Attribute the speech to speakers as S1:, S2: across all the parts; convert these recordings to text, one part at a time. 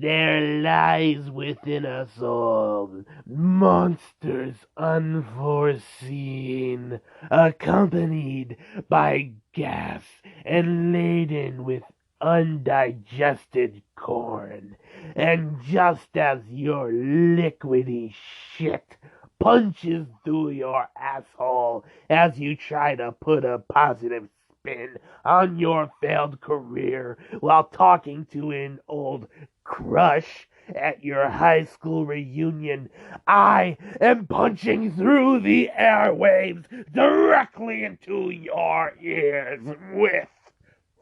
S1: There lies within us all monsters unforeseen, accompanied by gas and laden with undigested corn. And just as your liquidy shit punches through your asshole as you try to put a positive spin on your failed career while talking to an old crush at your high school reunion, I am punching through the airwaves directly into your ears with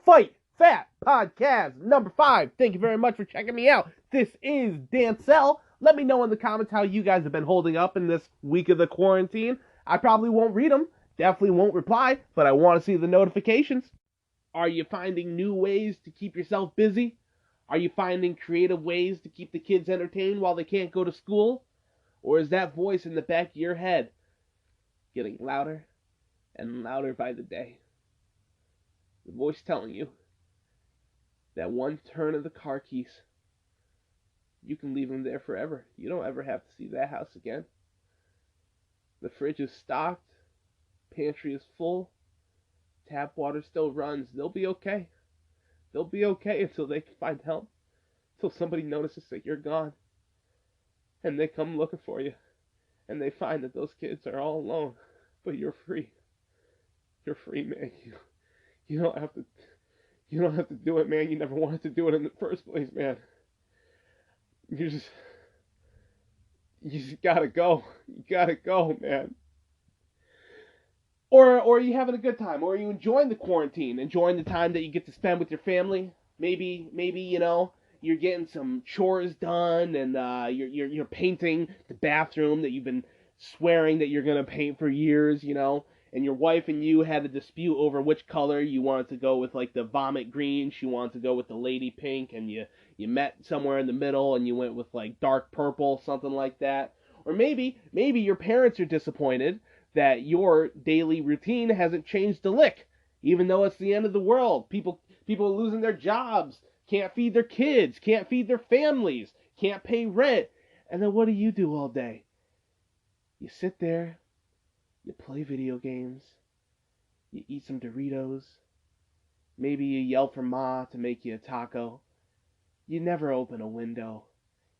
S1: Fight Fat Podcast number 5. Thank you very much for checking me out. This is Dancel. Let me know in the comments how you guys have been holding up in this week of the quarantine. I probably won't read them, definitely won't reply, but I want to see the notifications. Are you finding new ways to keep yourself busy? Are you finding creative ways to keep the kids entertained while they can't go to school? Or is that voice in the back of your head getting louder and louder by the day? The voice telling you that one turn of the car keys, you can leave them there forever. You don't ever have to see that house again. The fridge is stocked, pantry is full, tap water still runs. They'll be okay. They'll be okay until they can find help. Until somebody notices that you're gone. And they come looking for you. And they find that those kids are all alone. But you're free. You're free, man. You don't have to do it, man. You never wanted to do it in the first place, man. You just gotta go. You gotta go, man. Or are you having a good time? Or are you enjoying the quarantine? Enjoying the time that you get to spend with your family? Maybe you're getting some chores done, and you're painting the bathroom that you've been swearing that you're gonna paint for years, and your wife and you had a dispute over which color you wanted to go with, like the vomit green. She wanted to go with the lady pink, and you met somewhere in the middle and you went with like dark purple, something like that. Or maybe your parents are disappointed that your daily routine hasn't changed a lick, even though it's the end of the world. People are losing their jobs, can't feed their kids, can't feed their families, can't pay rent. And then what do you do all day? You sit there, you play video games, you eat some Doritos, maybe you yell for Ma to make you a taco. You never open a window.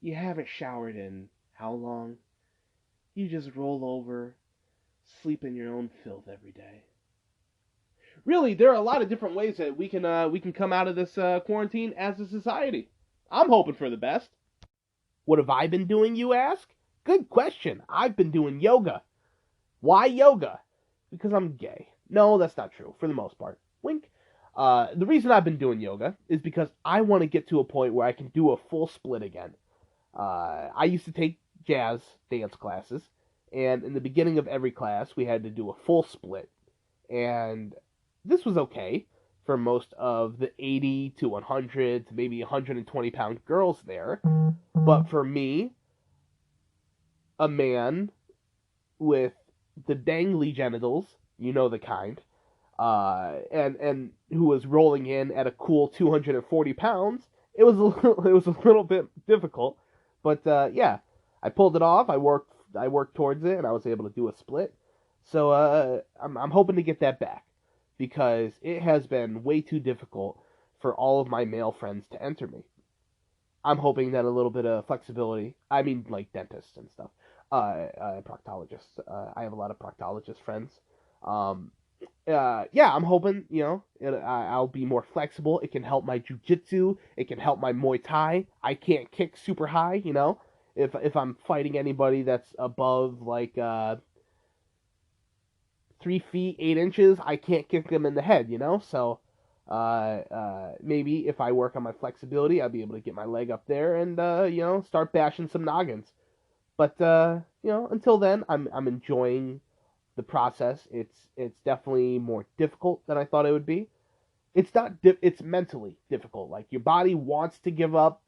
S1: You haven't showered in how long? You just roll over, sleep in your own filth every day. Really, there are a lot of different ways that we can come out of this quarantine as a society. I'm hoping for the best. What have I been doing, you ask? Good question. I've been doing yoga. Why yoga? Because I'm gay. No, that's not true, for the most part. Wink. The reason I've been doing yoga is because I want to get to a point where I can do a full split again. I used to take jazz dance classes, and in the beginning of every class, we had to do a full split. And this was okay for most of the 80 to 100 to maybe 120-pound girls there. But for me, a man with the dangly genitals, you know the kind, and who was rolling in at a cool 240 pounds, it was a little bit difficult. But yeah, I pulled it off. I worked towards it, and I was able to do a split. So I'm hoping to get that back, because it has been way too difficult for all of my male friends to enter me. I'm hoping that a little bit of flexibility, I mean like dentists and stuff, proctologists. I have a lot of proctologist friends. Yeah, I'm hoping, I'll be more flexible. It can help my jujitsu. It can help my Muay Thai. I can't kick super high, If I'm fighting anybody that's above like 3 feet 8 inches, I can't kick them in the head, So maybe if I work on my flexibility, I'll be able to get my leg up there and start bashing some noggins. But until then, I'm enjoying the process. It's definitely more difficult than I thought it would be. It's not. It's mentally difficult. Like your body wants to give up,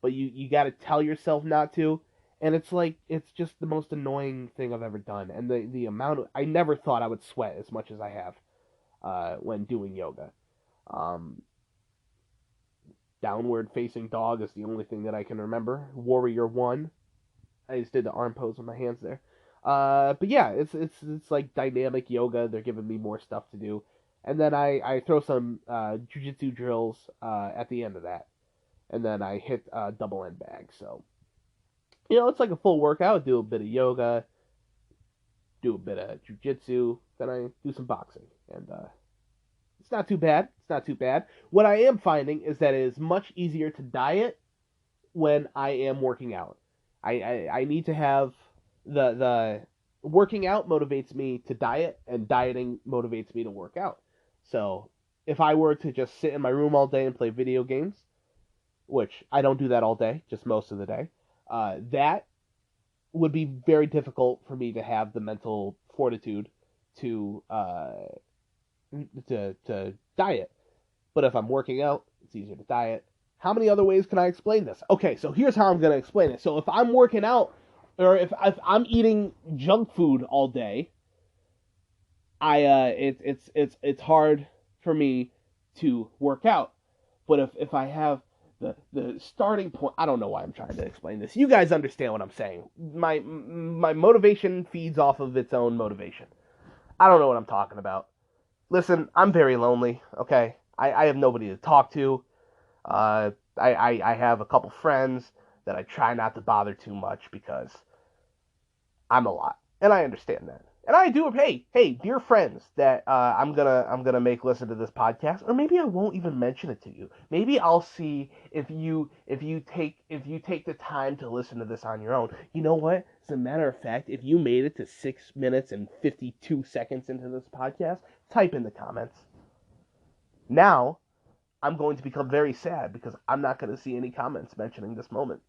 S1: but you got to tell yourself not to. And it's just the most annoying thing I've ever done. And the amount I never thought I would sweat as much as I have when doing yoga. Um, downward facing dog is the only thing that I can remember. Warrior 1. I just did the arm pose with my hands there. But yeah, it's like dynamic yoga. They're giving me more stuff to do. And then I throw some jujitsu drills at the end of that. And then I hit double end bag. So, it's like a full workout. Do a bit of yoga, do a bit of jujitsu, then I do some boxing. And it's not too bad. It's not too bad. What I am finding is that it is much easier to diet when I am working out. I need to have the working out motivates me to diet, and dieting motivates me to work out. So if I were to just sit in my room all day and play video games, which I don't do that all day, just most of the day, that would be very difficult for me to have the mental fortitude to diet. But if I'm working out, it's easier to diet. How many other ways can I explain this? Okay, so here's how I'm going to explain it. So if I'm working out, or if I'm eating junk food all day, it's hard for me to work out. But if I have the starting point, I don't know why I'm trying to explain this. You guys understand what I'm saying. My motivation feeds off of its own motivation. I don't know what I'm talking about. Listen, I'm very lonely, okay? I have nobody to talk to. I have a couple friends that I try not to bother too much because I'm a lot, and I understand that. And I do. Hey, dear friends that I'm gonna make listen to this podcast, or maybe I won't even mention it to you. Maybe I'll see if you take the time to listen to this on your own. You know what? As a matter of fact, if you made it to 6 minutes and 52 seconds into this podcast, type in the comments. Now, I'm going to become very sad because I'm not going to see any comments mentioning this moment.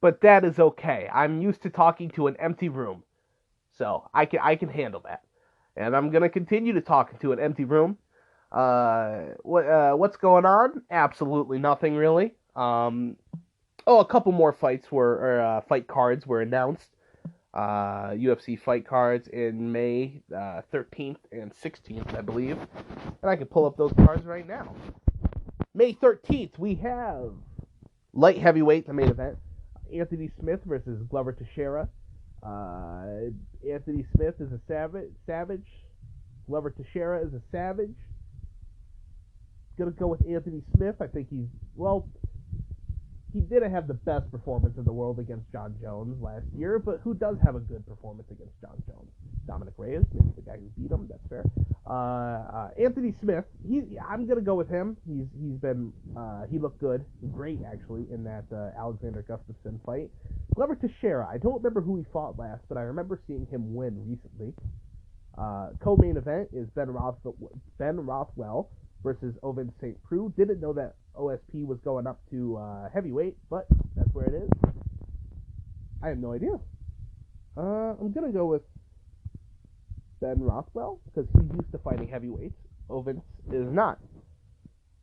S1: But that is okay. I'm used to talking to an empty room. So I can handle that. And I'm going to continue to talk to an empty room. What's going on? Absolutely nothing, really. A couple more fight cards were announced. UFC fight cards in May 13th and 16th, I believe. And I can pull up those cards right now. May 13th, we have light heavyweight, the main event. Anthony Smith versus Glover Teixeira. Anthony Smith is a savage. Glover Teixeira is a savage. Gonna go with Anthony Smith. I think he didn't have the best performance in the world against John Jones last year, but who does have a good performance against John Jones? Dominic Reyes, maybe the guy who beat him. That's fair. Anthony Smith, I'm gonna go with him. He looked good, great actually, in that Alexander Gustafsson fight. Glover Teixeira, I don't remember who he fought last, but I remember seeing him win recently. Co-main event is Ben Rothwell versus Ovince St. Preux. Didn't know that OSP was going up to heavyweight, but that's where it is. I have no idea. I'm gonna go with Ben Rothwell because he's used to fighting heavyweights. Ovince is not.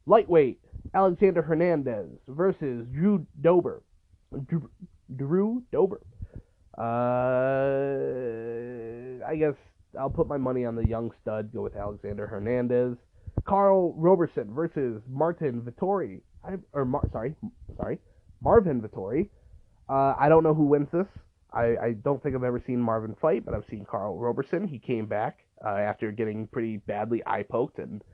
S1: Lightweight, Alexander Hernandez versus Drew Dober. I guess I'll put my money on the young stud, go with Alexander Hernandez. Carl Roberson versus Marvin Vettori. Marvin Vettori. I don't know who wins this. I don't think I've ever seen Marvin fight, but I've seen Carl Roberson. He came back after getting pretty badly eye-poked and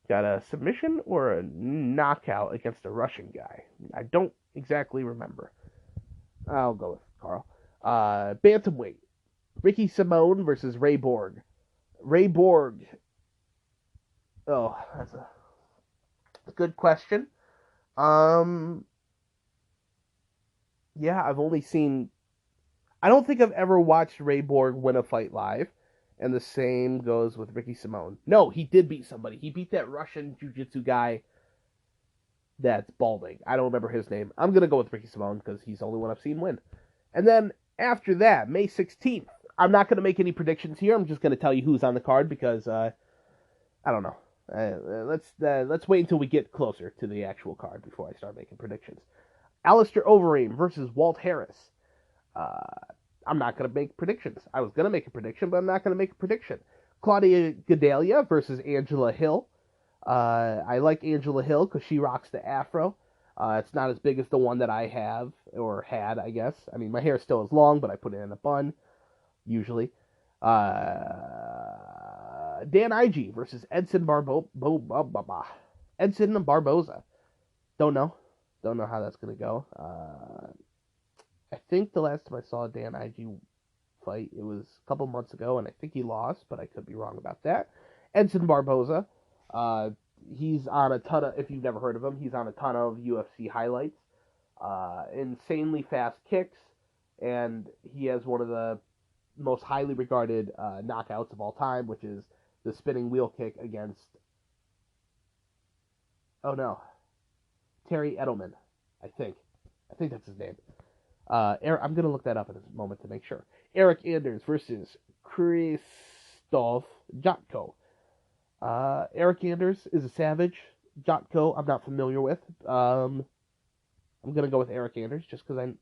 S1: got a submission or a knockout against a Russian guy. I don't exactly remember. I'll go with Carl. Bantamweight. Ricky Simone versus Ray Borg. Ray Borg. Oh, that's a good question. Yeah, I've only seen... I don't think I've ever watched Ray Borg win a fight live, and the same goes with Ricky Simone. No, he did beat somebody. He beat that Russian jiu-jitsu guy that's balding. I don't remember his name. I'm going to go with Ricky Simone because he's the only one I've seen win. And then after that, May 16th, I'm not going to make any predictions here. I'm just going to tell you who's on the card because, I don't know. Let's wait until we get closer to the actual card before I start making predictions. Alistair Overeem versus Walt Harris. I'm not going to make predictions. I was going to make a prediction, but I'm not going to make a prediction. Claudia Gadelha versus Angela Hill. I like Angela Hill because she rocks the afro. It's not as big as the one that I have, or had, I guess. I mean, my hair still is long, but I put it in a bun, usually. Dan Ige versus Edson Barboza. Don't know. Don't know how that's going to go. I think the last time I saw Dan Ige fight, it was a couple months ago, and I think he lost, but I could be wrong about that. Edson Barboza, uh, he's on a ton of, if you've never heard of him, he's on a ton of UFC highlights. Insanely fast kicks, and he has one of the most highly regarded knockouts of all time, which is the spinning wheel kick against, oh no, Terry Edelman, I think. I think that's his name. I'm going to look that up in a moment to make sure. Eric Anders versus Krzysztof Jotko. Eric Anders is a savage. Jotko, I'm not familiar with. I'm going to go with Eric Anders just because I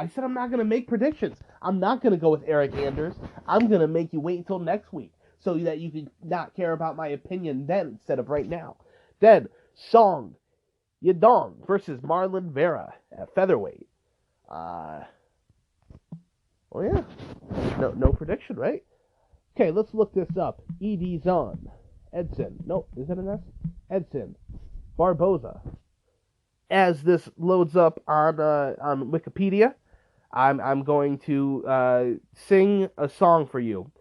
S1: said I'm not going to make predictions. I'm not going to go with Eric Anders. I'm going to make you wait until next week so that you can not care about my opinion then instead of right now. Then, Song Yadong versus Marlon Vera at featherweight. Well, yeah. No prediction, right? Okay, let's look this up. Edson. No, is that an S? Edson Barboza. As this loads up on Wikipedia, I'm going to sing a song for you.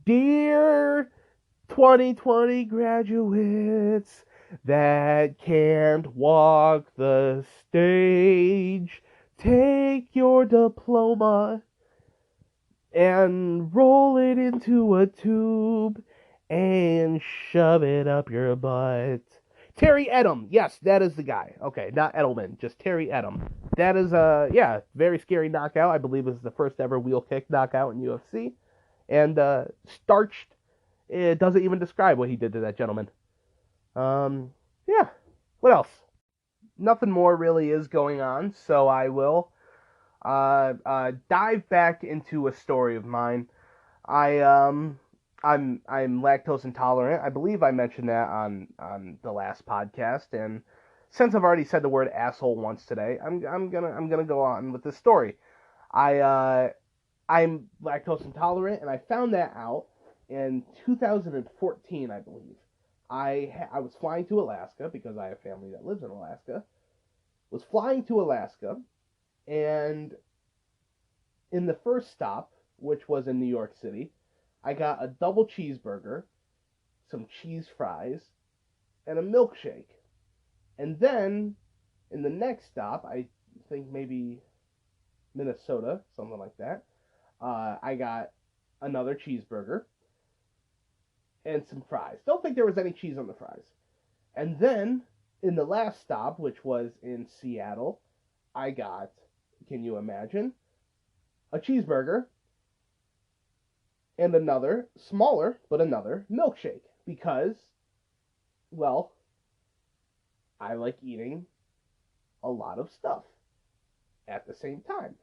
S1: Dear 2020 graduates that can't walk the stage, take your diploma and roll it into a tube and shove it up your butt. Terry Edom, yes, that is the guy. Okay, not Edelman, just Terry Edom. That is very scary knockout. I believe it was the first ever wheel kick knockout in UFC. And starched, it doesn't even describe what he did to that gentleman. Yeah. What else? Nothing more really is going on, so I will dive back into a story of mine. I'm lactose intolerant. I believe I mentioned that on the last podcast, and since I've already said the word asshole once today, I'm gonna go on with this story. I'm lactose intolerant, and I found that out in 2014, I believe. I was flying to Alaska because I have family that lives in Alaska. Was flying to Alaska, and in the first stop, which was in New York City, I got a double cheeseburger, some cheese fries, and a milkshake. And then in the next stop, I think maybe Minnesota, something like that, I got another cheeseburger and some fries. Don't think there was any cheese on the fries. And then in the last stop, which was in Seattle, I got, can you imagine, a cheeseburger and another, smaller, but another milkshake. Because, well, I like eating a lot of stuff at the same time.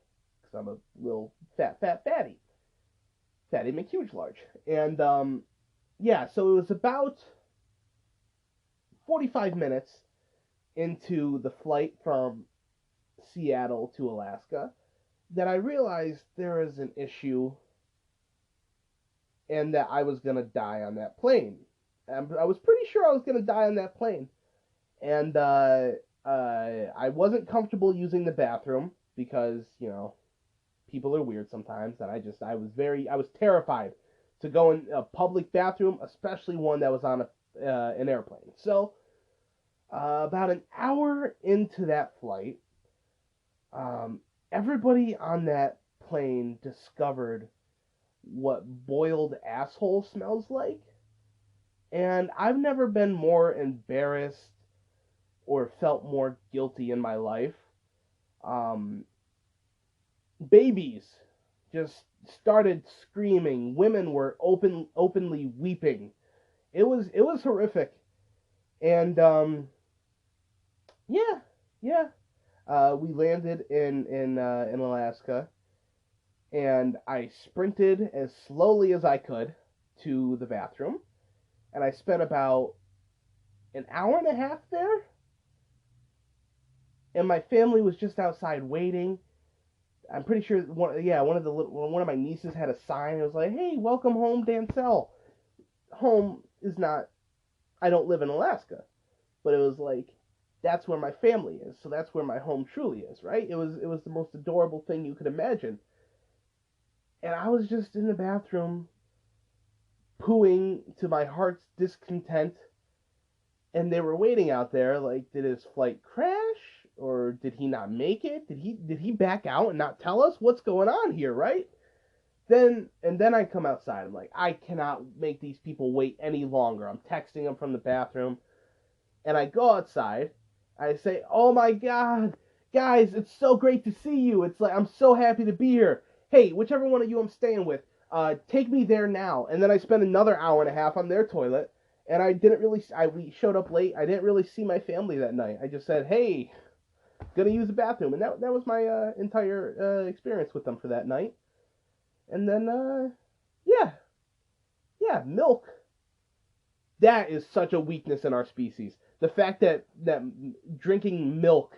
S1: Because I'm a little fat fatty. Fatty McHuge large. And, so it was about 45 minutes into the flight from Seattle to Alaska that I realized there is an issue and that I was going to die on that plane. I was pretty sure I was going to die on that plane. And I wasn't comfortable using the bathroom because, people are weird sometimes. And I was terrified to go in a public bathroom, especially one that was on an airplane. So, about an hour into that flight, everybody on that plane discovered what boiled asshole smells like. And I've never been more embarrassed or felt more guilty in my life. Babies just started screaming. Women were openly weeping. It was horrific. And we landed in Alaska, and I sprinted as slowly as I could to the bathroom, and I spent about an hour and a half there, and my family was just outside waiting. I'm pretty sure one of my nieces had a sign. It was like, "Hey, welcome home, Dancel." Home is not. I don't live in Alaska, but it was like that's where my family is. So that's where my home truly is, right? It was the most adorable thing you could imagine. And I was just in the bathroom pooing to my heart's discontent, and they were waiting out there like, did his flight crash or did he not make it? Did he back out and not tell us what's going on here, right? Then I come outside. I'm like, I cannot make these people wait any longer. I'm texting them from the bathroom, and I go outside. I say, "Oh my God, guys, it's so great to see you. It's like I'm so happy to be here. Hey, whichever one of you I'm staying with, take me there now." And then I spent another hour and a half on their toilet, and we showed up late. I didn't really see my family that night. I just said, "Hey, gonna use the bathroom," and that was my entire experience with them for that night. And then, yeah, milk. That is such a weakness in our species. The fact that drinking milk,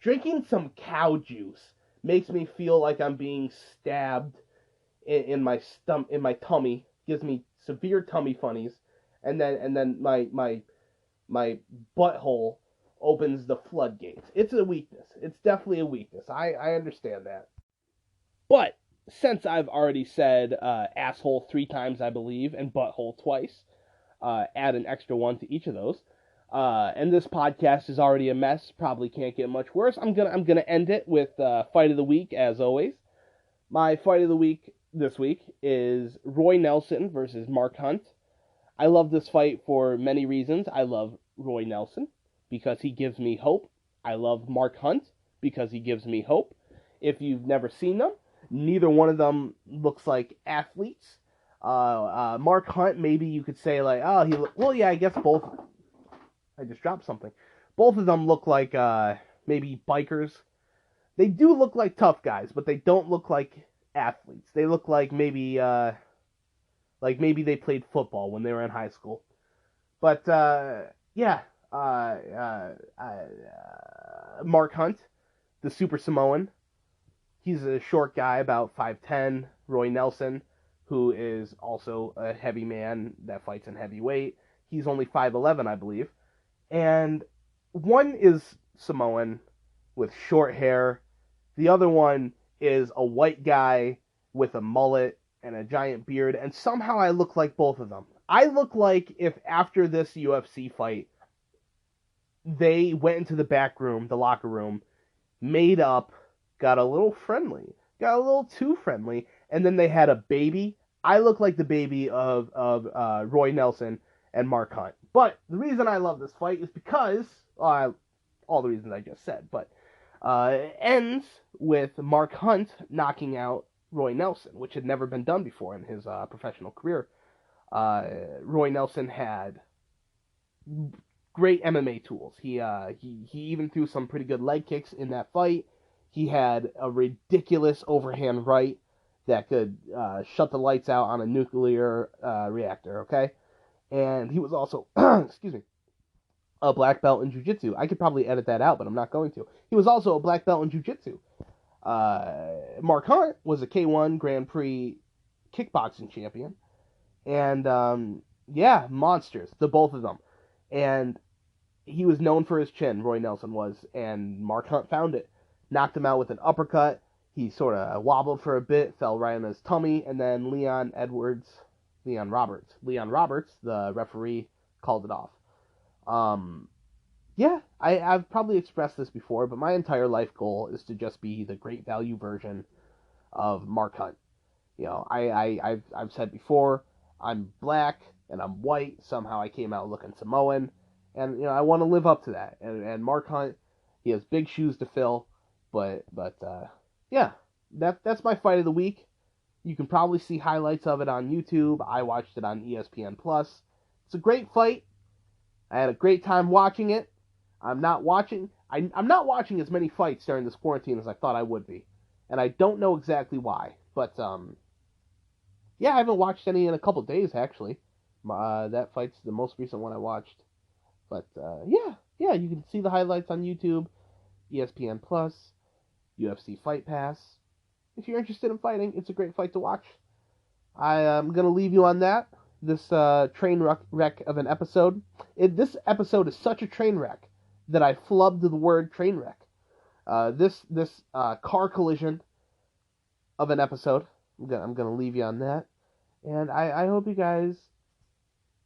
S1: drinking some cow juice, makes me feel like I'm being stabbed in my in my tummy, gives me severe tummy funnies, and then my butthole opens the floodgates. It's a weakness. It's definitely a weakness. I understand that. But since I've already said asshole 3 times, I believe, and butthole twice, add an extra one to each of those. And this podcast is already a mess. Probably can't get much worse. I'm gonna end it with fight of the week as always. My fight of the week this week is Roy Nelson versus Mark Hunt. I love this fight for many reasons. I love Roy Nelson because he gives me hope. I love Mark Hunt because he gives me hope. If you've never seen them, neither one of them looks like athletes. Mark Hunt, maybe you could say like, oh, well, yeah, I guess both. I just dropped something. Both of them look like maybe bikers. They do look like tough guys, but they don't look like athletes. They look like maybe they played football when they were in high school. But yeah, Mark Hunt, the Super Samoan. He's a short guy, about 5'10". Roy Nelson, who is also a heavy man that fights in heavyweight. He's only 5'11", I believe. And one is Samoan with short hair. The other one is a white guy with a mullet and a giant beard. And somehow I look like both of them. I look like if after this UFC fight, they went into the back room, the locker room, made up, got a little friendly, got a little too friendly, and then they had a baby. I look like the baby of Roy Nelson and Mark Hunt. But the reason I love this fight is because, all the reasons I just said, but it ends with Mark Hunt knocking out Roy Nelson, which had never been done before in his professional career. Roy Nelson had great MMA tools. He even threw some pretty good leg kicks in that fight. He had a ridiculous overhand right that could shut the lights out on a nuclear reactor, okay? And he was also, excuse me, a black belt in jiu-jitsu. I could probably edit that out, but I'm not going to. He was also a black belt in jiu-jitsu. Mark Hunt was a K1 Grand Prix kickboxing champion. And, yeah, monsters, the both of them. And he was known for his chin, Roy Nelson was, and Mark Hunt found it. Knocked him out with an uppercut. He sort of wobbled for a bit, fell right on his tummy, and then Leon Roberts, the referee, called it off. Yeah, I've probably expressed this before, but my entire life goal is to just be the great value version of Mark Hunt. You know, I've said before, I'm black and I'm white. Somehow I came out looking Samoan, and I want to live up to that. And Mark Hunt, he has big shoes to fill, but yeah, that's my fight of the week. You can probably see highlights of it on YouTube. I watched it on ESPN Plus. It's a great fight. I had a great time watching it. I'm not watching as many fights during this quarantine as I thought I would be, and I don't know exactly why. But Yeah, I haven't watched any in a couple days actually. That fight's the most recent one I watched. But yeah, you can see the highlights on YouTube, ESPN Plus, UFC Fight Pass. If you're interested in fighting, it's a great fight to watch. I am gonna leave you on that. This train wreck of an episode. This episode is such a train wreck that I flubbed the word train wreck. This car collision of an episode. I'm gonna leave you on that, and I hope you guys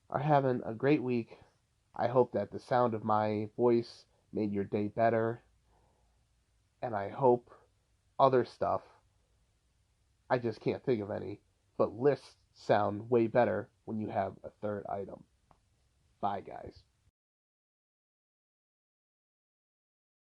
S1: are having a great week. I hope that the sound of my voice made your day better, and I hope other stuff. I just can't think of any, but lists sound way better when you have a third item. Bye, guys.